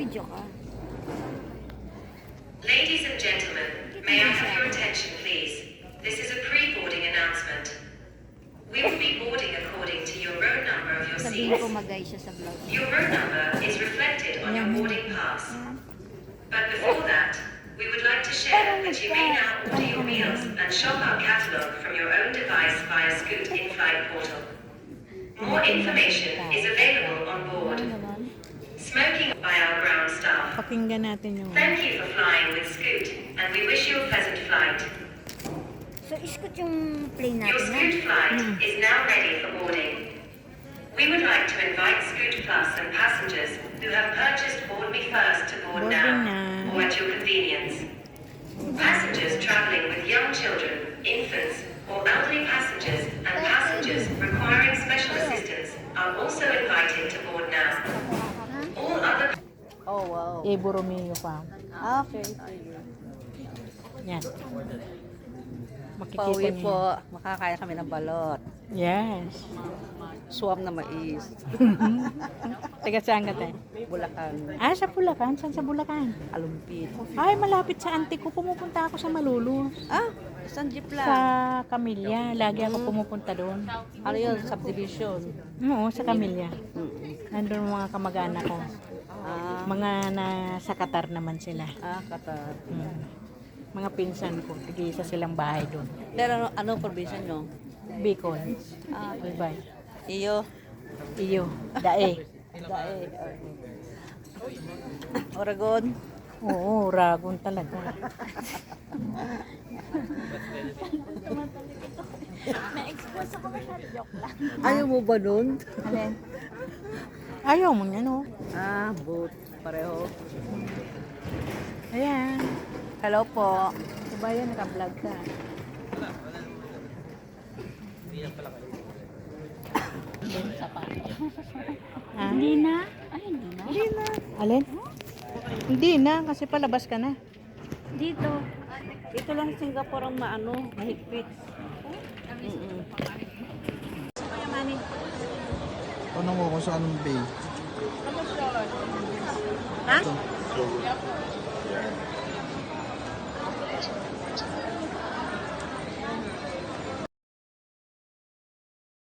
Naka-video ka. Ladies and gentlemen, may I have your attention please? This is a pre-boarding announcement. We will be boarding according to your row number of your Sabihin seats. ko mag-guide siya sa vlog. Your row number is reflected on your boarding pass. But before that, we would like to share that you may now order your meals and shop our catalogue from your own device via Scoot in-flight portal. More information is available on board. Smoking by our ground staff. Pakinggan natin yung... Thank you for flying with Scoot, and we wish you a pleasant flight. So, iskot yung plane Your natin. Scoot flight is now ready for boarding. We would like to invite Scoot Plus and passengers who have purchased Board Me First to board Boarding now, na. or at your convenience. Passengers traveling with young children, infants, or elderly passengers, and passengers requiring special assistance are also invited to board now. All other Oh, wow. Evo Romeo pa. Okay. Yan. Makikita Pauwi niyo. po, makakain kami ng balot. Yes. Suwam na mais. Taga saan ka tayo? Bulacan. Ah, sa Bulacan? Saan sa Bulacan? Alumpit. Ay, malapit sa auntie ko. Pumupunta ako sa Malulus. Ah, isang jeep Sa lang. Camilla. Lagi ako pumupunta doon. Ano yun? Subdivision. Oo, sa Camilla. Mm. Nandun mga kamag-anak ko. Ah, Mga nasa Qatar naman sila. Qatar. Mga pinsan ko. Tig-isa silang bahay doon. Pero ano probinsya nyo? Bicol. Ah, Bye-bye. iyo. Iyo. Dae. Dae. Oregon. Oo, Ragon talaga. Na-expose ako masyado. Joke lang. Ayaw mo ba nun? Alin? Ayaw mo niya, no? Ah, boat. Pareho. Ayan. Hello po. Diba yan, naka-vlog ka. Ah? Hindi na? Ay, hindi na. Hindi na. Alin? Hindi na, kasi palabas ka na. Dito. Ito lang Singapore ang maano, mahigpit. Tanong mo kung saan ang bay. Ha? Ito.